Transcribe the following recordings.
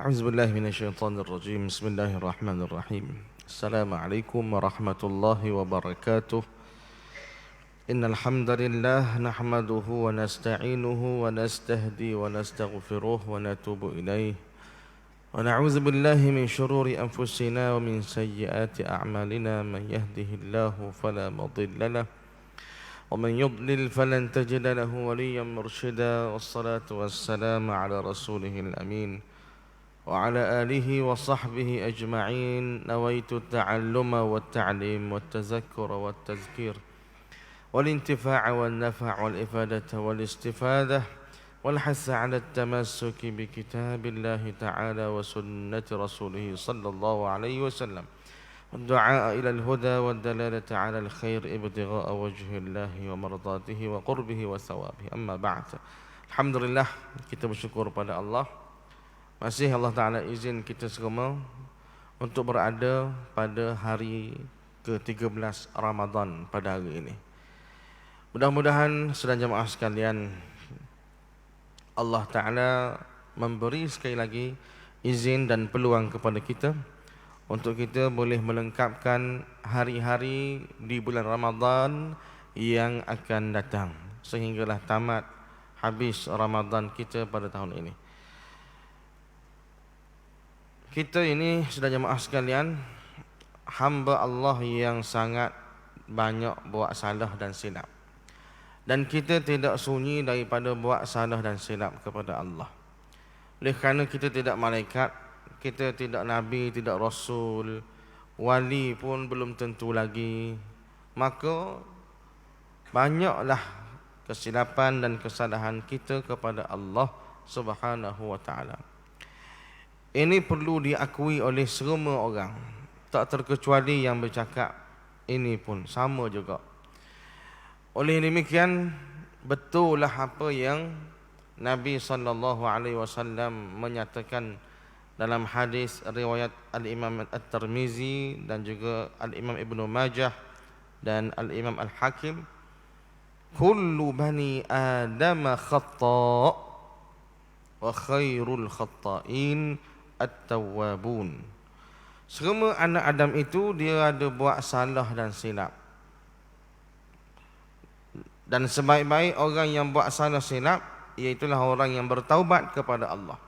أعوذ بالله من الشيطان الرجيم. بسم الله الرحمن الرحيم. السلام عليكم ورحمة الله وبركاته. إن الحمد لله نحمده ونستعينه ونستهدي ونستغفره ونتوب إليه ونعوذ بالله من شرور أنفسنا ومن سيئات أعمالنا. من يهده الله فلا مضل له ومن يضلل فلن تجد له وليا مرشدا. والصلاة والسلام على رسوله الأمين وعلى آله وصحبه أجمعين. نويت التعلم والتعليم والتذكر والتذكير والانتفاع والنفع والإفادة والاستفادة والحث على التمسك بكتاب الله تعالى وسنة رسوله صلى الله عليه وسلم والدعاء إلى الهدى والدلالة على الخير ابتغاء وجه الله ومرضاته وقربه وثوابه. أما بعد. Alhamdulillah, kita bersyukur pada Allah. Masih Allah Ta'ala izin kita semua untuk berada pada hari ke-13 Ramadan pada hari ini. Mudah-mudahan saudara jemaah sekalian, Allah Ta'ala memberi sekali lagi izin dan peluang kepada kita untuk kita boleh melengkapkan hari-hari di bulan Ramadan yang akan datang, sehinggalah tamat habis Ramadan kita pada tahun ini. Kita ini sudah jemaah sekalian, hamba Allah yang sangat banyak buat salah dan silap. Dan kita tidak sunyi daripada buat salah dan silap kepada Allah. Oleh kerana kita tidak malaikat, kita tidak nabi, tidak rasul, wali pun belum tentu lagi, maka banyaklah kesilapan dan kesalahan kita kepada Allah Subhanahu wa taala. Ini perlu diakui oleh semua orang, tak terkecuali yang bercakap ini pun sama juga. Oleh demikian, betullah apa yang Nabi SAW menyatakan dalam hadis riwayat Al-Imam At-Tirmizi dan juga Al-Imam Ibnu Majah dan Al-Imam Al-Hakim, kullu bani Adam khata' wa khairul khata'in at-tawwabun. Semua anak Adam itu dia ada buat salah dan silap. Dan sebaik-baik orang yang buat salah silap iaitulah orang yang bertaubat kepada Allah.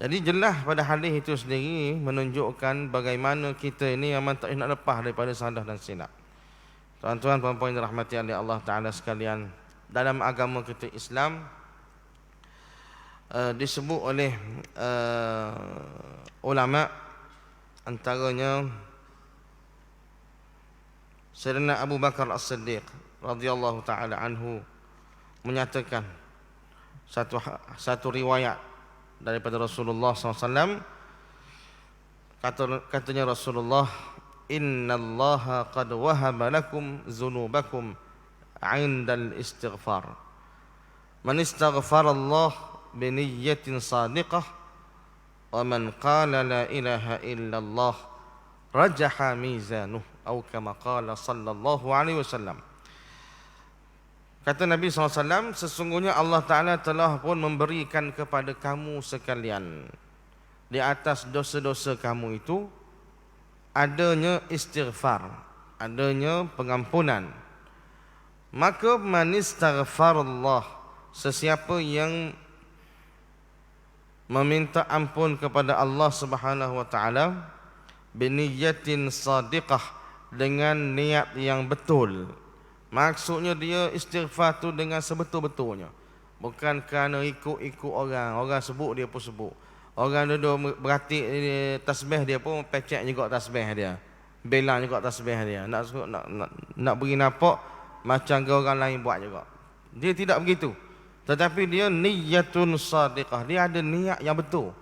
Jadi jelas pada hadis itu sendiri menunjukkan bagaimana kita ini memang tak nak lepas daripada salah dan silap. Tuan-tuan puan-puan yang dirahmati oleh Allah Ta'ala sekalian, dalam agama kita Islam disebut oleh ulama, antaranya Sayyidina Abu Bakar As-Siddiq radhiyallahu taala anhu menyatakan satu riwayat daripada Rasulullah SAW. Katanya Rasulullah, innallaha qad wahaba lakum zunubakum 'indal istighfar. Man istaghfara Allah biniyyatin sadiqah wa man qala la ilaha illallah rajaha mizanuh, atau kama qala sallallahu alaihi wasallam. Kata Nabi SAW, sesungguhnya Allah Ta'ala telah pun memberikan kepada kamu sekalian di atas dosa-dosa kamu itu adanya istighfar, adanya pengampunan. Maka man istaghfarallah, sesiapa yang meminta ampun kepada Allah Subhanahu wa taala biniyatin sadiqah, dengan niat yang betul. Maksudnya dia istighfar tu dengan sebetul-betulnya, bukan kerana ikut-ikut orang. Orang sebut dia pun sebut, orang duduk beratik tasbih dia pun pecek juga tasbih dia, bela juga tasbih dia. Nak beri nampak macam orang lain buat juga. Dia tidak begitu. Tetapi dia niyatun sadiqah. Dia ada niat yang betul.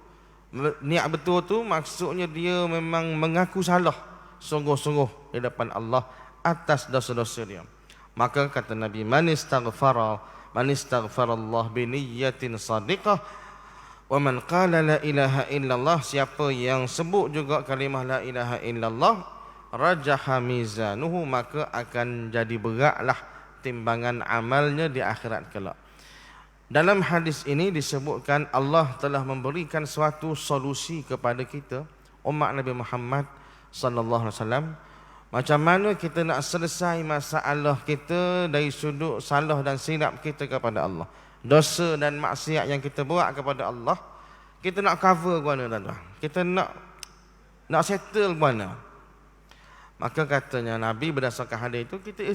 Niat betul tu maksudnya dia memang mengaku salah sungguh-sungguh di depan Allah atas dosa-dosa dia. Maka kata Nabi, man istaghfara Allah bi niyyatin sadiqah wa man qala la ilaha illallah, siapa yang sebut juga kalimah la ilaha illallah, rajaha mizanuhu, maka akan jadi beratlah timbangan amalnya di akhirat kelak. Dalam hadis ini disebutkan Allah telah memberikan suatu solusi kepada kita umat Nabi Muhammad sallallahu alaihi wasallam, macam mana kita nak selesai masalah kita dari sudut salah dan silap kita kepada Allah, dosa dan maksiat yang kita buat kepada Allah. Kita nak cover ke mana, tuan-tuan? Kita nak settle ke mana? Maka katanya Nabi berdasarkan hadis itu, kita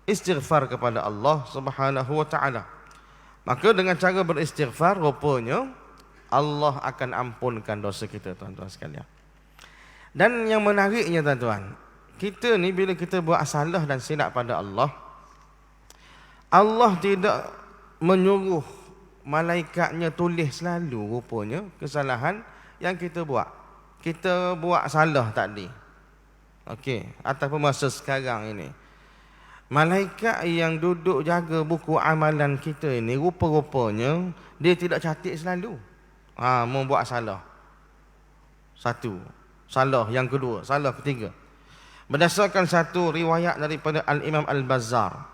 istighfar kepada Allah Subhanahu wa taala. Maka dengan cara beristighfar, rupanya Allah akan ampunkan dosa kita, tuan-tuan sekalian. Dan yang menariknya, tuan-tuan, kita ni bila kita buat salah dan silap pada Allah, Allah tidak menyuruh malaikatnya tulis selalu rupanya kesalahan yang kita buat. Kita buat salah tadi, okey, ataupun masa sekarang ini, malaikat yang duduk jaga buku amalan kita ini, rupa-rupanya dia tidak catat selalu membuat salah. Satu, salah yang kedua, salah ketiga. Berdasarkan satu riwayat daripada Al-Imam Al-Bazzar,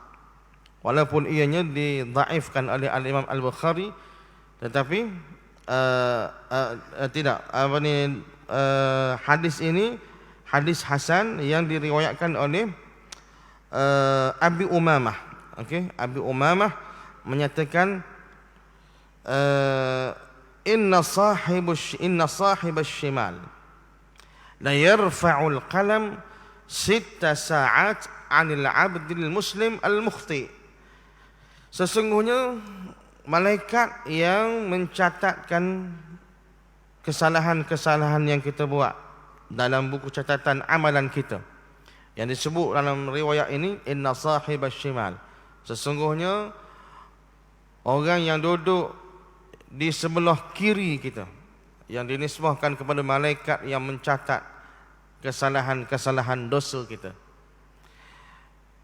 walaupun ianya didhaifkan oleh Al-Imam Al-Bukhari, tetapi hadis ini hadis hasan yang diriwayatkan oleh Abi Umamah. Okey, Abi Umamah menyatakan inna sahibas shimal la yarfa'ul qalam 6 sa'at 'anil 'abdil muslim al-mukhti. Sesungguhnya malaikat yang mencatatkan kesalahan-kesalahan yang kita buat dalam buku catatan amalan kita, yang disebut dalam riwayat ini inna sahibas shimal, sesungguhnya orang yang duduk di sebelah kiri kita, yang dinisbahkan kepada malaikat yang mencatat kesalahan-kesalahan dosa kita.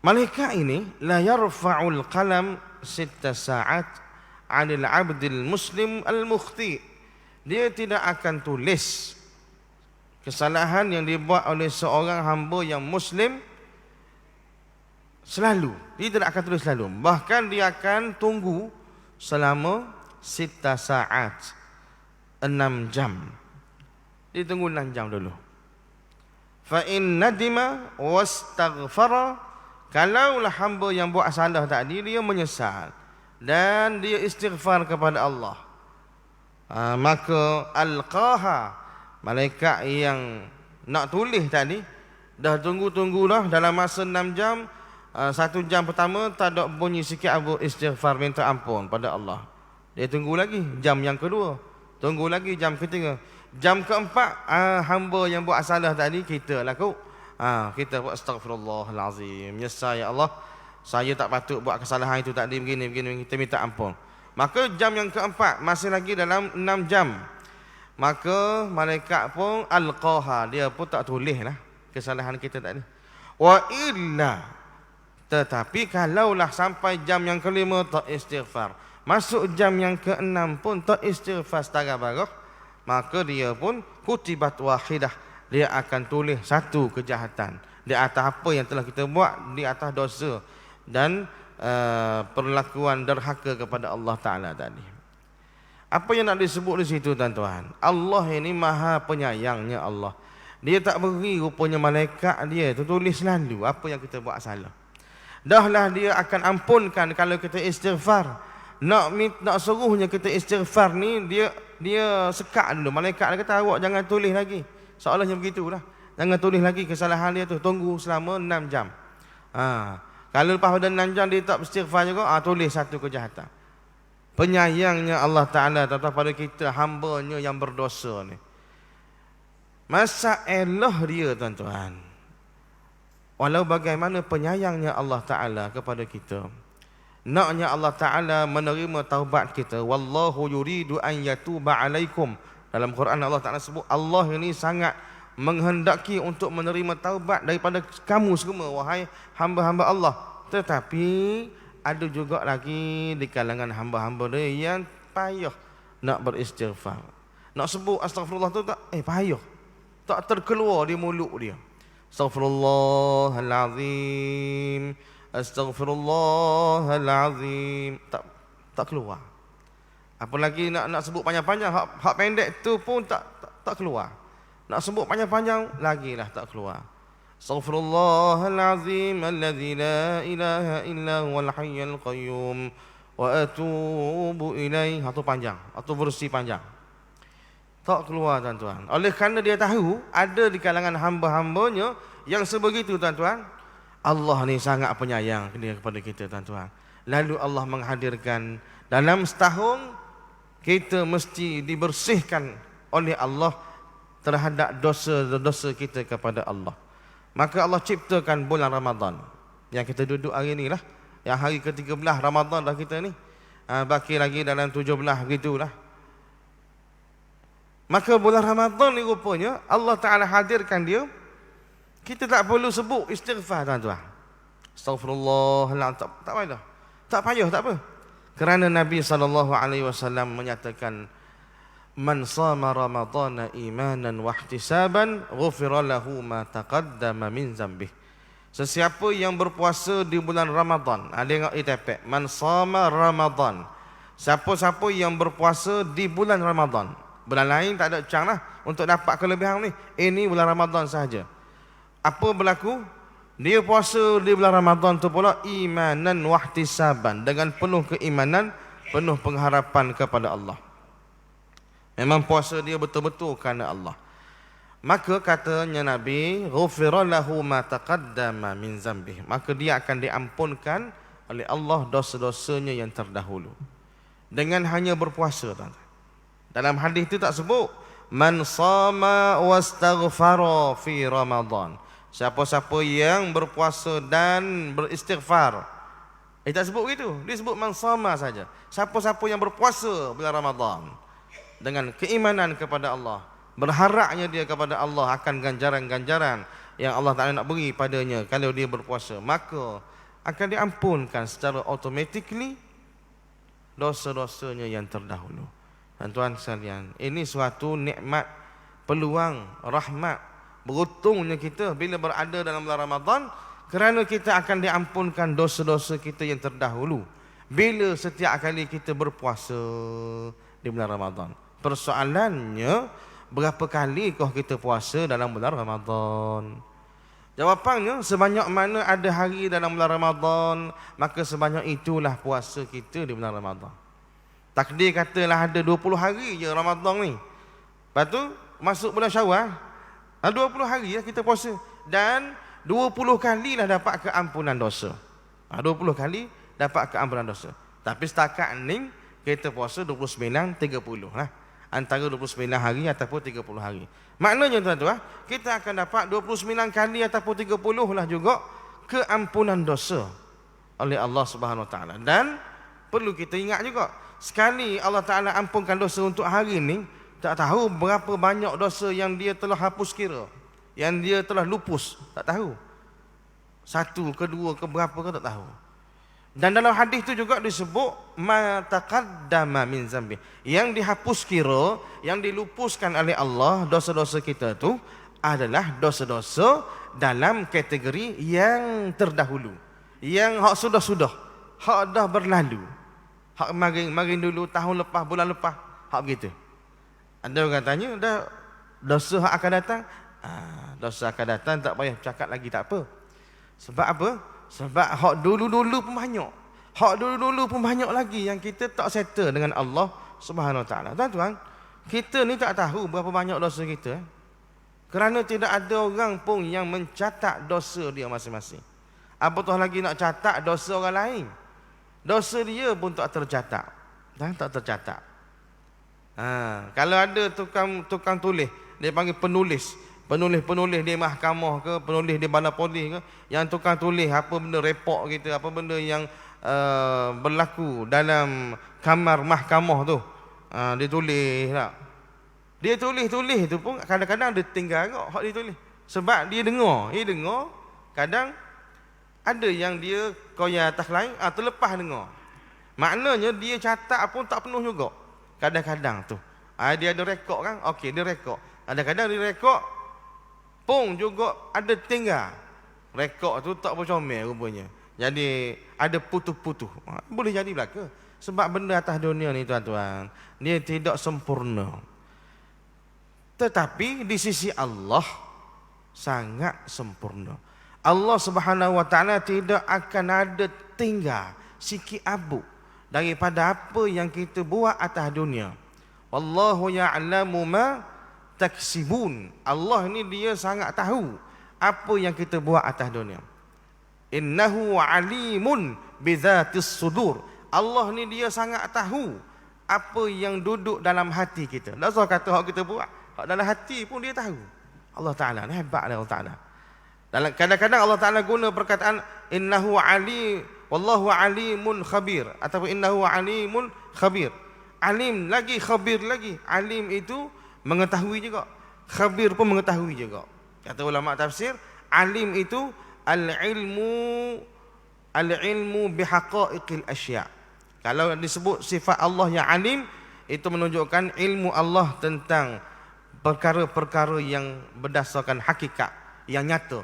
Malaikat ini la yarfa'ul qalam 6 sa'at 'anil 'abdil muslim al-mukhti. Dia tidak akan tulis kesalahan yang dibuat oleh seorang hamba yang muslim selalu. Dia tidak akan tulis selalu. Bahkan dia akan tunggu selama 6 sa'at, 6 jam. Dia tunggu 6 jam dulu. Fa in nadima wastaghfara, kalaulah hamba yang buat salah tadi dia menyesal dan dia istighfar kepada Allah, maka alqaha, malaikat yang nak tulis tadi dah tunggu-tunggulah dalam masa 6 jam. 1 jam pertama tak ada bunyi sikit abu istighfar minta ampun pada Allah. Dia tunggu lagi jam yang kedua, tunggu lagi jam ketiga. Jam keempat, hamba yang buat salah tadi kita laku. Kita buat astaghfirullahalazim, menyesal ya Allah, saya tak patut buat kesalahan itu tadi, begini, kita minta ampun. Maka jam yang keempat, masih lagi dalam 6 jam, maka malaikat pun alqaha, dia pun tak tulis lah kesalahan kita tadi. Wa illa, tetapi kalaulah sampai jam yang kelima tak istighfar, masuk jam yang keenam pun tak istighfar setara barak, maka dia pun kutibat wahidah, dia akan tulis satu kejahatan di atas apa yang telah kita buat, di atas dosa dan perlakuan derhaka kepada Allah Ta'ala tadi. Apa yang nak disebut di situ, tuan-tuan? Allah ini maha penyayangnya Allah. Dia tak beri rupanya malaikat dia tu tulis selalu apa yang kita buat salah. Dahlah dia akan ampunkan kalau kita istighfar. Nak suruhnya kita istighfar ni, dia sekat dulu. Malaikat dia kata awak jangan tulis lagi. Seolahnya begitulah. Jangan tulis lagi kesalahan dia tu. Tunggu selama 6 jam. Kalau lepas pada 6 jam dia tak istighfar juga, tulis satu kejahatan. Penyayangnya Allah Ta'ala pada kita, hambanya yang berdosa ni. Masalah dia tuan-tuan, walau bagaimana penyayangnya Allah Ta'ala kepada kita, naknya Allah Ta'ala menerima taubat kita. Wallahu yuridu an yatuba alaikum. Dalam Quran Allah Ta'ala sebut Allah ini sangat menghendaki untuk menerima taubat daripada kamu semua, wahai hamba-hamba Allah. Tetapi ada juga lagi di kalangan hamba-hamba dia yang payah nak beristighfar. Nak sebut astagfirullah tu tak payah, tak terkeluar di mulut dia. Astaghfirullahalazim, astaghfirullahalazim, tak keluar. Apalagi nak sebut panjang-panjang, hak pendek tu pun tak keluar. Nak sebut panjang-panjang lagi lah tak keluar. Astaghfirullahalazim alladzi la ilaha illa huwal hayyul qayyum wa atubu ilaih. Itu panjang, itu versi panjang. Tak keluar tuan-tuan. Oleh kerana dia tahu ada di kalangan hamba-hambanya yang sebegitu tuan-tuan. Allah ni sangat penyayang dia kepada kita tuan-tuan. Lalu Allah menghadirkan dalam setahun kita mesti dibersihkan oleh Allah terhadap dosa-dosa kita kepada Allah. Maka Allah ciptakan bulan Ramadan yang kita duduk hari ni lah, yang hari ke-13 Ramadan dah kita ni. Baki lagi dalam 17 begitulah. Maka bulan Ramadan ni rupanya Allah Ta'ala hadirkan dia. Kita tak perlu sebut istighfar tuan-tuan. Astaghfirullahaladzim, tak payah. Tak payah, tak apa. Kerana Nabi SAW menyatakan, Man sama Ramadana imanan wa ihtisaban ghufira lahu ma taqaddama min zambih. Sesiapa yang berpuasa di bulan Ramadan, ada tepek. Man sama Ramadan. Siapa-siapa yang berpuasa di bulan Ramadan. Bulan lain tak ada cang lah untuk dapat kelebihan ni. Ini bulan Ramadan sahaja. Apa berlaku? Dia puasa di bulan Ramadan tu pula imanan wahtisaban, dengan penuh keimanan, penuh pengharapan kepada Allah. Memang puasa dia betul-betul kerana Allah. Maka katanya Nabi, ghufira lahu ma taqaddama min zambih. Maka dia akan diampunkan oleh Allah dosa-dosanya yang terdahulu dengan hanya berpuasa. Dalam hadis itu tak sebut man sama wastaghfara fi Ramadan. Siapa-siapa yang berpuasa dan beristighfar. Tak sebut begitu. Dia sebut man sama saja. Siapa-siapa yang berpuasa bulan Ramadan dengan keimanan kepada Allah, berharapnya dia kepada Allah akan ganjaran-ganjaran yang Allah Ta'ala nak beri padanya kalau dia berpuasa, maka akan diampunkan secara automatically dosa-dosanya yang terdahulu. Tuan-tuan sekalian, ini suatu nikmat, peluang, rahmat. Beruntungnya kita bila berada dalam bulan Ramadan, kerana kita akan diampunkan dosa-dosa kita yang terdahulu bila setiap kali kita berpuasa di bulan Ramadan. Persoalannya, berapa kali kau kita puasa dalam bulan Ramadan? Jawapannya, sebanyak mana ada hari dalam bulan Ramadan, maka sebanyak itulah puasa kita di bulan Ramadan. Takdir katalah ada 20 hari je Ramadan ni. Lepas tu masuk bulan Syawal, 20 hari ya kita puasa. Dan 20 kali lah dapat keampunan dosa. 20 kali dapat keampunan dosa. Tapi setakat ni kita puasa 29, 30 lah. Antara 29 hari ataupun 30 hari. Maknanya tuan-tuan, kita akan dapat 29 kali ataupun 30 lah juga keampunan dosa oleh Allah Subhanahu Wa Taala. Dan perlu kita ingat juga, sekali Allah Ta'ala ampunkan dosa untuk hari ini, tak tahu berapa banyak dosa yang dia telah hapus kira, yang dia telah lupus, tak tahu. Satu, kedua, keberapa ke tak tahu. Dan dalam hadis itu juga disebut ma taqaddama min zambi, yang dihapus kira, yang dilupuskan oleh Allah dosa-dosa kita itu adalah dosa-dosa dalam kategori yang terdahulu, yang hak sudah-sudah, hak dah berlalu. Hak marin dulu, tahun lepas, bulan lepas, hak begitu. Ada orang tanya, dah dosa hak akan datang? Dosa akan datang tak payah cakap lagi, tak apa. Sebab apa? Sebab hak dulu-dulu pun banyak. Hak dulu-dulu pun banyak lagi yang kita tak settle dengan Allah Subhanahu Wa Taala. Tuan-tuan, kita ni tak tahu berapa banyak dosa kita. Kerana tidak ada orang pun yang mencatat dosa dia masing-masing. Apatah lagi nak catat dosa orang lain. Dosa dia pun tak tercatat. Tak tercatat. Kalau ada tukang tulis, dia panggil penulis. Penulis di mahkamah ke, penulis di balai polis ke, yang tukang tulis apa benda report kita, apa benda yang berlaku dalam kamar mahkamah tu. Dia tulis tak. Dia tulis tu pun kadang-kadang dia tinggal kok hak dia tulis. Sebab dia dengar, kadang ada yang dia koyak atas lain, terlepas dengar. Maknanya dia catat pun tak penuh juga. Kadang-kadang tu. Dia ada rekod kan? Okey, dia rekod. Kadang-kadang dia rekod pun juga ada tinggal. Rekod tu tak bercomel rupanya. Jadi ada putus-putus. Boleh jadi belaka. Sebab benda atas dunia ni tuan-tuan, dia tidak sempurna. Tetapi di sisi Allah sangat sempurna. Allah Subhanahu wa taala tidak akan ada tinggal sikit abu daripada apa yang kita buat atas dunia. Wallahu ya'lamu ma taksibun. Allah ni dia sangat tahu apa yang kita buat atas dunia. Innahu alimun bidzatis sudur. Allah ni dia sangat tahu apa yang duduk dalam hati kita. Tak usah kata hak kita buat, hak dalam hati pun dia tahu. Allah Taala ni hebat Allah Taala. Dalam kadang-kadang Allah Taala guna perkataan innahu ali wallahu alimun khabir ataupun innahu alimun khabir. Alim lagi, khabir lagi. Alim itu mengetahui juga, khabir pun mengetahui juga. Kata ulama tafsir, alim itu al-ilmu bihaqaiqil asya'. Kalau disebut sifat Allah yang alim, itu menunjukkan ilmu Allah tentang perkara-perkara yang berdasarkan hakikat, yang nyata.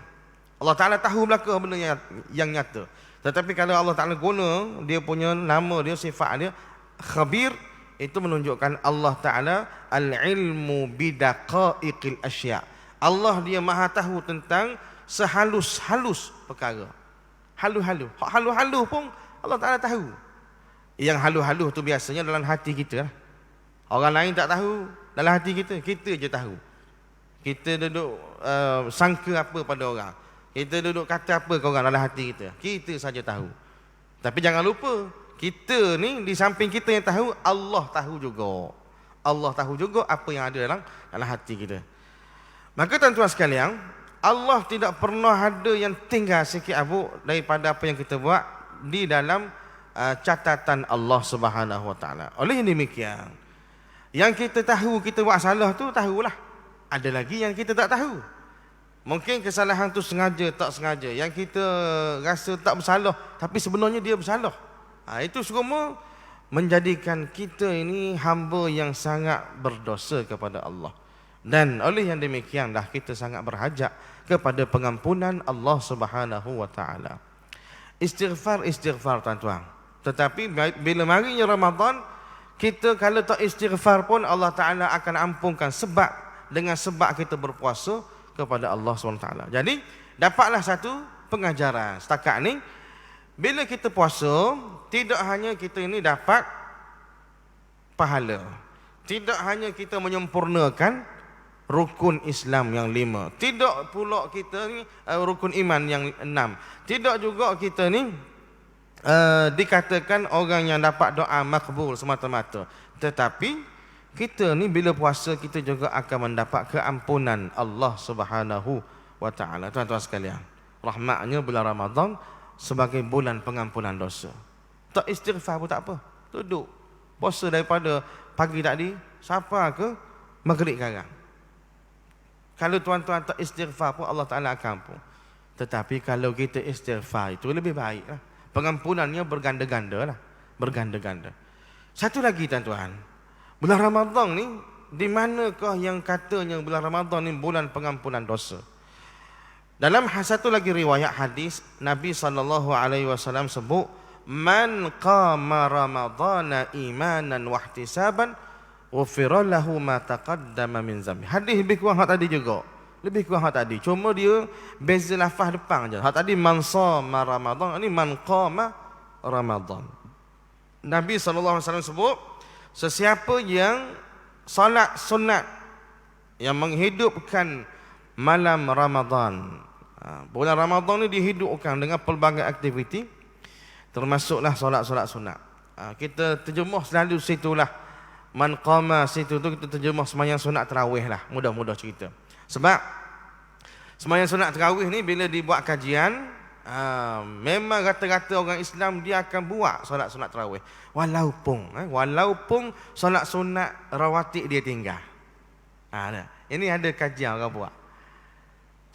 Allah Ta'ala tahu belaka benda yang nyata. Tetapi kalau Allah Ta'ala guna dia punya nama dia, sifat dia khabir, itu menunjukkan Allah Ta'ala al-ilmu bidaqaiqil asya'. Allah dia maha tahu tentang sehalus-halus perkara. Halus-halus pun Allah Ta'ala tahu. Yang halus-halus tu biasanya dalam hati kita lah. Orang lain tak tahu. Dalam hati kita je tahu. Kita duduk sangka apa pada orang, kita duduk kata apa ke orang dalam hati kita saja tahu. Tapi jangan lupa, kita ni di samping kita yang tahu, Allah tahu juga. Allah tahu juga apa yang ada dalam hati kita. Maka tuan-tuan sekalian, Allah tidak pernah ada yang tinggal sikit abu daripada apa yang kita buat di dalam catatan Allah Subhanahu wa taala. Oleh demikian, yang kita tahu kita buat salah tu tahulah. Ada lagi yang kita tak tahu. Mungkin kesalahan tu sengaja tak sengaja, yang kita rasa tak bersalah tapi sebenarnya dia bersalah. Itu semua menjadikan kita ini hamba yang sangat berdosa kepada Allah. Dan oleh yang demikianlah kita sangat berhajat kepada pengampunan Allah Subhanahu wa taala. Istighfar tuan-tuan. Tetapi bila marinya Ramadan, kita kalau tak istighfar pun Allah Taala akan ampunkan dengan sebab kita berpuasa kepada Allah SWT. Jadi dapatlah satu pengajaran setakat ni, bila kita puasa, tidak hanya kita ini dapat pahala, tidak hanya kita menyempurnakan rukun Islam yang 5, tidak pula kita ni rukun iman yang 6, tidak juga kita ni dikatakan orang yang dapat doa makbul semata-mata. Tetapi kita ni bila puasa kita juga akan mendapat keampunan Allah Subhanahu wa taala. Tuan-tuan sekalian, rahmatnya bulan Ramadan sebagai bulan pengampunan dosa. Tak istighfar pun tak apa, duduk puasa daripada pagi tadi sampai ke maghrib sekarang. Kalau tuan-tuan tak istighfar pun Allah Taala akan ampun. Tetapi kalau kita istighfar itu lebih baik lah. Pengampunannya berganda-ganda lah, berganda-ganda. Satu lagi tuan-tuan, bulan Ramadan ni, di manakah yang katanya bulan Ramadan ni bulan pengampunan dosa? Dalam satu lagi riwayat hadis, Nabi SAW sebut, man qama ramadana imanan wahtisaban ghufira lahu ma taqaddama min zambi. Hadis lebih kurang hak tadi juga. Lebih kurang hak tadi. Cuma dia beza lafaz depan je. Hak tadi man shama Ramadan, ini man qama Ramadan. Nabi SAW sebut, sesiapa yang salat sunat yang menghidupkan malam Ramadan. Bulan Ramadan ni dihidupkan dengan pelbagai aktiviti, termasuklah solat-solat sunat. Kita terjemuh selalu situlah Man qama situ tu kita terjemah sembahyang sunat tarawih lah, mudah-mudah cerita. Sebab sembahyang sunat tarawih ni bila dibuat kajian, memang rata-rata orang Islam dia akan buat solat sunat tarawih. Walaupun solat sunat rawatib dia tinggal. Ini ada kajian orang buat.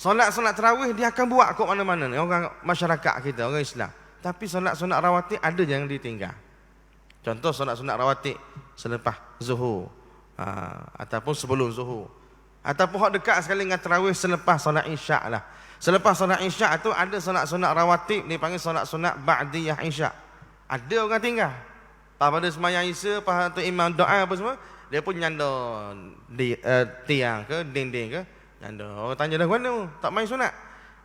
Solat sunat tarawih dia akan buat kat mana-mana ni, orang masyarakat kita, orang Islam. Tapi solat sunat rawatib ada yang ditinggal. Contoh solat sunat rawatib selepas zuhur, ataupun sebelum zuhur, ataupun hak dekat sekali dengan tarawih selepas solat isyak lah. Selepas solat isyak tu ada solat sunat rawatib dipanggil solat sunat ba'diyah isyak. Ada orang tinggal. Pada sembahyang isya, lepas tu imam doa apa semua, dia pun nyanda di tiang ke dinding ke, nyanda. Orang tanya dah mana tak main sunat.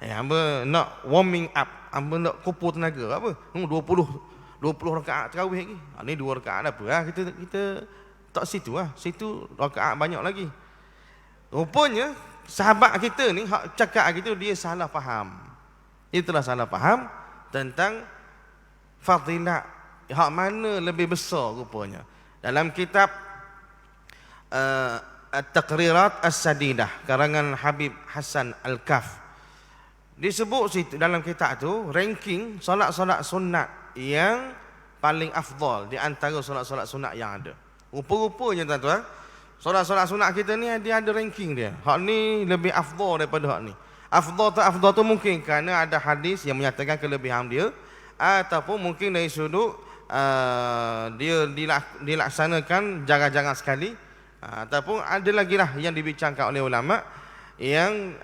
Hamba nak warming up, hamba nak kumpul tenaga apa? 20 rakaat tarawih lagi. Ni 2 rakaat apa lah, kita tak situ lah. Situ rakaat banyak lagi. Rupanya sahabat kita ni hak cakap gitu dia salah faham. Dia telah salah faham tentang fadilat hak mana lebih besar rupanya. Dalam kitab At-Taqrirat As-Sadidah karangan Habib Hasan Al-Kaf, disebut situ dalam kitab tu ranking solat-solat sunat yang paling afdal di antara solat-solat sunat yang ada. Rupa-rupanya tuan-tuan, solat-solat sunat kita ni dia ada ranking dia. Hak ni lebih afdal daripada hak ni. Afdal tu mungkin kerana ada hadis yang menyatakan kelebihan dia, ataupun mungkin dari sudut dia dilaksanakan jarang-jarang sekali, ataupun ada lagi lah yang dibincangkan oleh ulama yang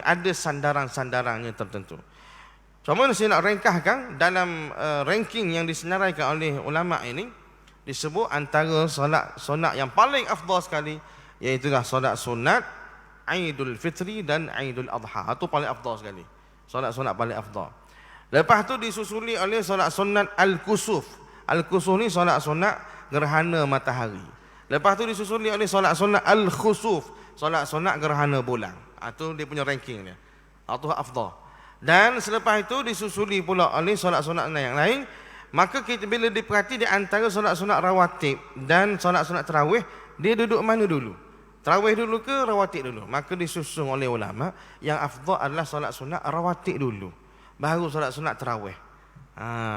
ada sandaran-sandarannya tertentu. Cuma saya nak ringkaskan dalam ranking yang disenaraikan oleh ulama ini, disebut antara solat sunat yang paling afdal sekali iaitu solat sunat Aidul Fitri dan Aidul Adha. Itu paling afdal sekali. Solat sunat paling afdal. Lepas tu disusuli oleh solat sunat Al-Kusuf. Al-Kusuf ni solat sunat gerhana matahari. Lepas tu disusuli oleh solat sunat Al-Khusuf, solat sunat gerhana bulan. Itu dia punya ranking dia. Itu afdal. Dan selepas itu disusuli pula oleh solat sunat yang lain. Maka kita bila diperhati di antara solat sunat rawatib dan solat sunat tarawih, dia duduk mana dulu? Tarawih dulu ke rawatib dulu? Maka disusun oleh ulama yang afdal adalah solat sunat rawatib dulu, baru solat sunat tarawih.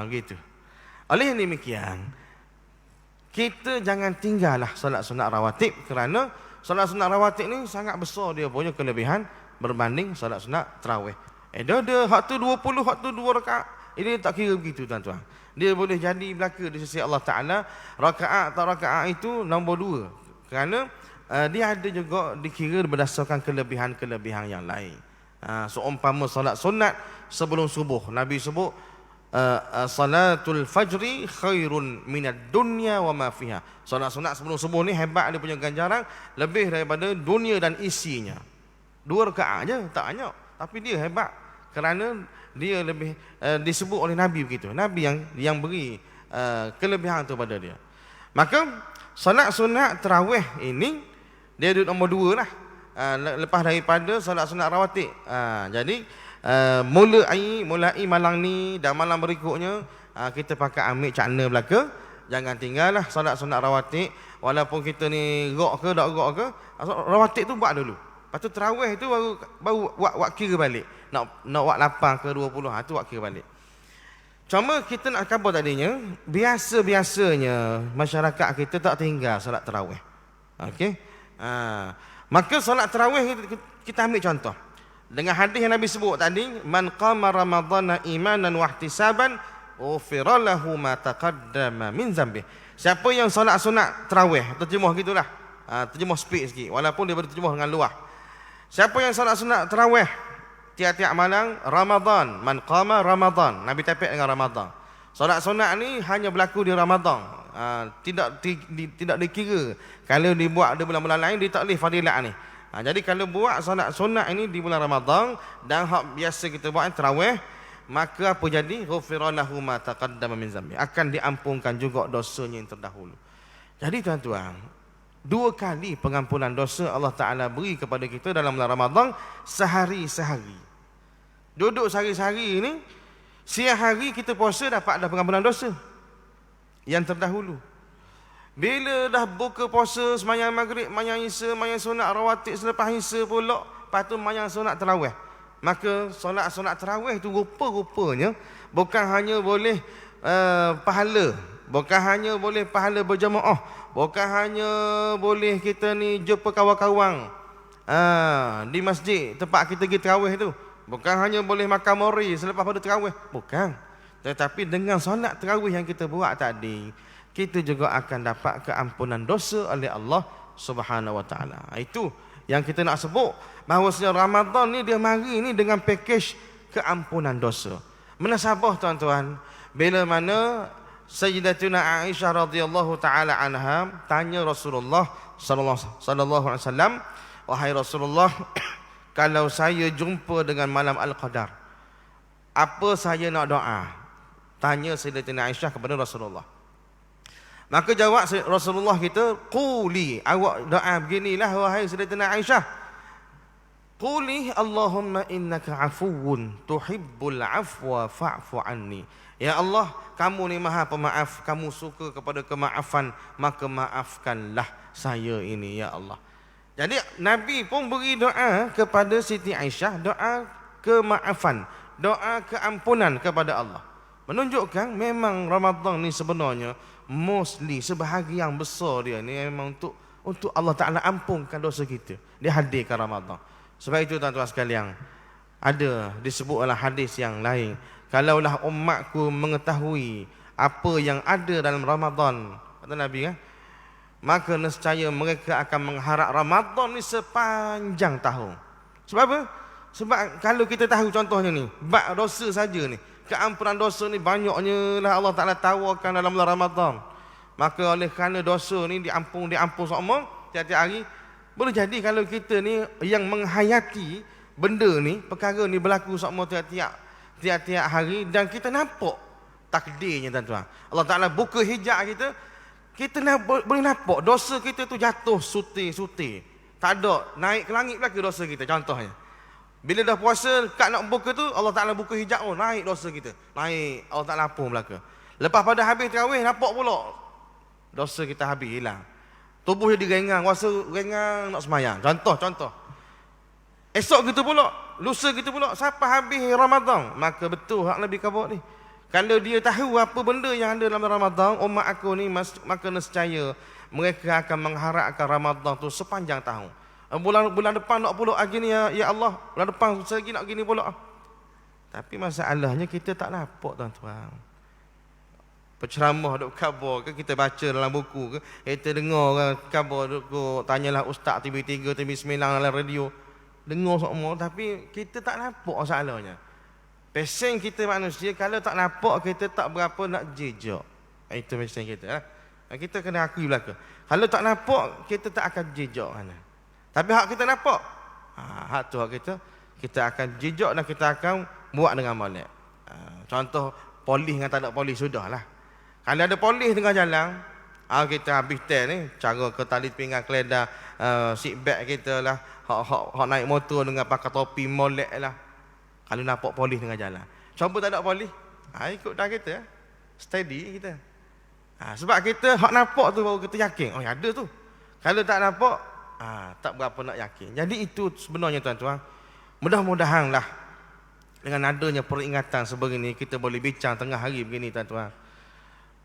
Gitu. Oleh demikian, kita jangan tinggallah solat sunat rawatib, kerana solat sunat rawatib ni sangat besar dia punya kelebihan berbanding solat sunat tarawih. Dia hak tu 20, hak tu 2 rakaat. Ini tak kira begitu tuan-tuan. Dia boleh jadi belaka di sisi Allah Ta'ala. Rakaat tak rakaat itu nombor 2. Kerana dia ada juga dikira berdasarkan kelebihan-kelebihan yang lain. Seumpama solat sunat sebelum subuh, Nabi sebut salatul fajri khairun minad dunya wa ma fiha. Solat sunat sebelum subuh ni hebat, dia punya ganjaran lebih daripada dunia dan isinya. 2 rakaat je, tak banyak, tapi dia hebat kerana dia lebih disebut oleh Nabi begitu. Nabi yang beri kelebihan tu pada dia. Maka solat sunat tarawih ini dia duduk nombor 2 lah, lepas daripada solat sunat rawatib. Jadi mulai malam ni dan malam berikutnya kita pakai ambil cakna belaka. Jangan tinggallah solat sunat rawatib, walaupun kita ni rok ke tak rok ke, rawatib tu buat dulu. Lepas tu tarawih tu baru buat kira balik. Nak buat 8 ke 20, tu buat kira balik. Cuma kita nak khabar tadinya, biasa-biasanya masyarakat kita tak tinggal solat tarawih. Okey. Maka solat tarawih kita ambil contoh dengan hadis yang Nabi sebut tadi, man qama ramadhana imanan wa ihtisaban ghufira lahu ma taqaddama min dzambi. Siapa yang solat sunat tarawih, terjemah gitulah. Terjemah speed sikit walaupun dia berterjemah dengan luah. Siapa yang solat sunat tarawih tiap-tiap malam Ramadan, man qama Ramadan, Nabi tapik dengan Ramadan. Solat sunat ni hanya berlaku di Ramadan. Tidak dikira kalau dibuat di bulan-bulan lain dia tak boleh fadilat ni. Jadi kalau buat solat sunat ini di bulan Ramadan dan hak biasa kita buat tarawih, maka apa jadi? Ghufira lahu ma taqaddama min zambi. Akan diampunkan juga dosanya yang terdahulu. Jadi tuan-tuan, 2 kali pengampunan dosa Allah Ta'ala beri kepada kita dalam bulan Ramadan sehari-sehari. Duduk sehari-sehari ini, siang hari kita puasa dapat ada pengampunan dosa yang terdahulu. Bila dah buka puasa, sembahyang maghrib, sembahyang isya, sembahyang sunat rawatib selepas isya pula, lepas tu sembahyang sunat tarawih. Maka solat tarawih tu rupa-rupanya bukan hanya boleh pahala, bukan hanya boleh pahala berjamaah, bukan hanya boleh kita ni jumpa kawan-kawan di masjid tempat kita pergi tarawih tu, bukan hanya boleh makan mori selepas pada tarawih, bukan. Tetapi dengan solat tarawih yang kita buat tadi, kita juga akan dapat keampunan dosa oleh Allah Subhanahu wa taala. Itu yang kita nak sebut, bahawasanya Ramadan ni dia mari ni dengan pakej keampunan dosa. Menasabah tuan-tuan, bila mana Sayyidatuna Aisyah radhiyallahu taala anha tanya Rasulullah sallallahu alaihi wasallam, wahai Rasulullah, kalau saya jumpa dengan malam Al-Qadar, apa saya nak doa? Tanya Sayyidatuna Aisyah kepada Rasulullah. Maka jawab Rasulullah kita, quli, awak doa beginilah wahai Sayyidatuna Aisyah. Quli Allahumma innaka afuwun tuhibbul afwa fa'fu anni. Ya Allah, kamu ni maha pemaaf, kamu suka kepada kemaafan, maka maafkanlah saya ini ya Allah. Jadi Nabi pun beri doa kepada Siti Aisyah, doa kemaafan, doa keampunan kepada Allah. Menunjukkan memang Ramadan ni sebenarnya mostly sebahagian besar dia ni memang untuk Allah Ta'ala ampunkan dosa kita. Dia hadirkan Ramadan. Sebab itu tuan-tuan sekalian, ada disebut dalam hadis yang lain, kalaulah umatku mengetahui apa yang ada dalam Ramadan, kata Nabi kan, maka nescaya mereka akan mengharap Ramadan ni sepanjang tahun. Sebab apa? Sebab kalau kita tahu contohnya ni, bab dosa saja ni, keampunan dosa ni banyaknya lah Allah Ta'ala tawarkan dalam bulan Ramadan. Maka oleh kerana dosa ni diampun semua tiap-tiap hari, boleh jadi kalau kita ni yang menghayati benda ni, perkara ni berlaku semua tiap-tiap hari, dan kita nampak takdirnya tuan-tuan. Allah Ta'ala buka hijab kita boleh nampak dosa kita tu jatuh suti. Tak ada, naik ke langit belaka dosa kita contohnya. Bila dah puasa, kat nak buka tu, Allah Ta'ala buka hijab, naik dosa kita. Naik, Allah Ta'ala ampun belaka. Lepas pada habis tarawih, nampak pula dosa kita habis, hilang. Tubuh jadi ringan, rasa ringan nak semayang. Contoh. Esok gitu pula, lusa gitu pula, sampai habis Ramadan. Maka betul hak Nabi kabut ni. Kalau dia tahu apa benda yang ada dalam Ramadan, umat aku ni, maka nescaya mereka akan mengharapkan Ramadan tu sepanjang tahun. Bulan depan nak pula lagi ni ya Allah, bulan depan lagi nak gini pula. Tapi masalahnya kita tak nampak tuan-tuan. Penceramah duk khabar ke, kita baca dalam buku ke, kita dengar khabar duk tanyalah ustaz TV3, TV9 dalam radio, dengar semua, tapi kita tak nampak masalahnya. Pesen kita manusia, kalau tak nampak kita tak berapa nak jejak. Itu pesen kita. Kita kena akui belaka. Kalau tak nampak kita tak akan jejak mana. Tapi hak kita nampak, hak tu hak kita akan jejak dan kita akan buat dengan molek. Contoh polis dengan tak ada polis, sudahlah. Kalau ada polis tengah jalan, kita habis test ni, cara ke tali pinggang keledar, seat belt kita lah, hak naik motor dengan pakai topi molek lah. Kalau nampak polis tengah jalan, cuba tak ada polis, ikut dah kita, steady kita. Sebab kita hak nampak tu baru kita yakin, oh ada tu. Kalau tak nampak, tak berapa nak yakin. Jadi itu sebenarnya tuan-tuan, mudah-mudahanlah dengan adanya peringatan sebegini, kita boleh bincang tengah hari begini tuan-tuan,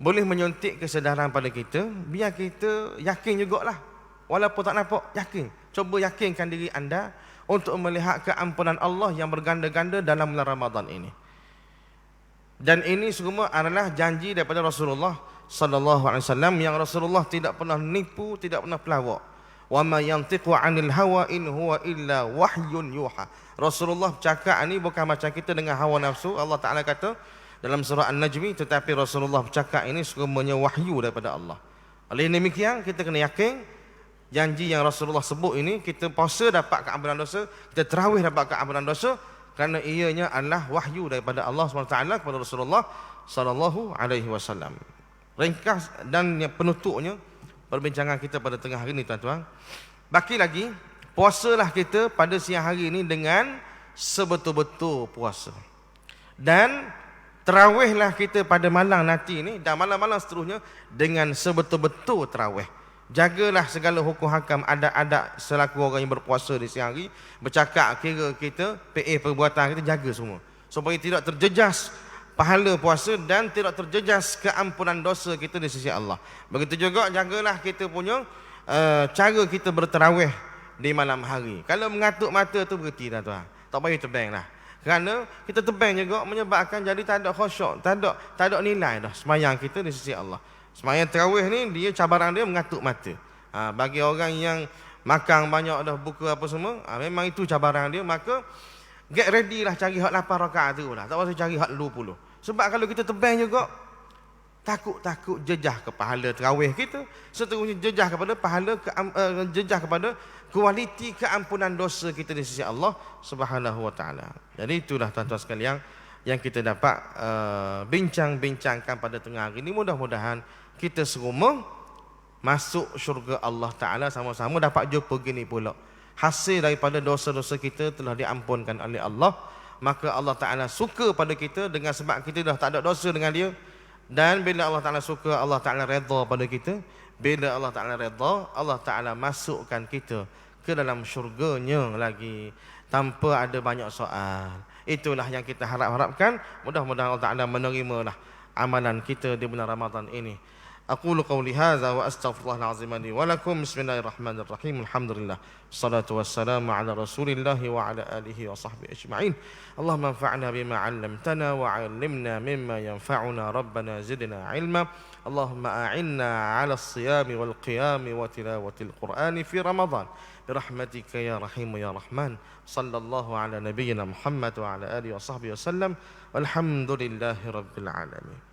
boleh menyuntik kesedaran pada kita, biar kita yakin jugalah. Walaupun tak nampak, yakin. Cuba yakinkan diri anda untuk melihat keampunan Allah yang berganda-ganda dalam bulan Ramadan ini. Dan ini semua adalah janji daripada Rasulullah sallallahu alaihi wasallam, yang Rasulullah tidak pernah nipu, tidak pernah pelawak. Wa ma yantiqu 'anil hawa in huwa illa wahyun yuha. Rasulullah cakap ni bukan macam kita dengan hawa nafsu. Allah Taala kata dalam surah An-Najmi, tetapi Rasulullah cakap ini semuanya wahyu daripada Allah. Oleh demikian kita kena yakin janji yang Rasulullah sebut ini, kita puasa dapat keampunan dosa, kita tarawih dapat keampunan dosa, kerana ianya adalah wahyu daripada Allah SWT kepada Rasulullah sallallahu alaihi wasallam. Ringkas dan yang penutupnya perbincangan kita pada tengah hari ini tuan-tuan. Baki lagi, puasalah kita pada siang hari ini dengan sebetul-betul puasa. Dan Terawihlah kita pada malam nanti ni dan malam-malam seterusnya dengan sebetul-betul terawih. Jagalah segala hukum hakam, adat-adat selaku orang yang berpuasa di siang hari. Bercakap kira kita, PA perbuatan kita, jaga semua. Supaya tidak terjejas pahala puasa dan tidak terjejas keampunan dosa kita di sisi Allah. Begitu juga jagalah kita punya cara kita berterawih di malam hari. Kalau mengatuk mata tu berhenti dah tuan. Tak payah tebang lah. Kerana kita tebang juga menyebabkan jadi tak ada khusyuk, tak ada nilai dah semayang kita di sisi Allah. Semayang tarawih ni dia cabaran dia mengatuk mata. Bagi orang yang makan banyak dah buku apa semua, memang itu cabaran dia, maka get ready lah cari hak 8 rakaat tu lah. Tak usah cari hak 20. Sebab kalau kita tebang juga takut jejah ke pahala tarawih kita, seterusnya jejah kepada pahala jejah kepada kualiti keampunan dosa kita di sisi Allah Subhanahu wa taala. Jadi itulah tuan-tuan sekalian yang kita dapat bincang-bincangkan pada tengah hari ini. Mudah-mudahan kita semua masuk syurga Allah taala sama-sama dapat jumpa gini pula. Hasil daripada dosa-dosa kita telah diampunkan oleh Allah, maka Allah taala suka pada kita dengan sebab kita dah tak ada dosa dengan dia. Dan bila Allah taala suka, Allah taala redha pada kita. Bila Allah taala redha, Allah taala masukkan kita ke dalam syurganya lagi tanpa ada banyak soal. Itulah yang kita harapkan. Mudah-mudahan Allah taala menerimalah amalan kita di bulan Ramadan ini. Aqulu qawli hadza wa astaghfirullahal azim li wa lakum. Bismillahirrahmanirrahim. Alhamdulillah. Wassalatu wassalamu ala Rasulillah wa ala alihi wa sahbihi ajma'in. Allahumma anfa'na bima 'allamtana wa 'allimna mimma yanfa'una. Rabbana zidna 'ilma. Allahumma a'inna 'ala as-siyami wal qiyami wa tilawatil Qur'ani fi Ramadan. Birahmatika ya Rahim ya Rahman. Sallallahu ala nabiyyina Muhammad wa ala alihi wa sahbihi wasallam. Walhamdulillahi rabbil alamin.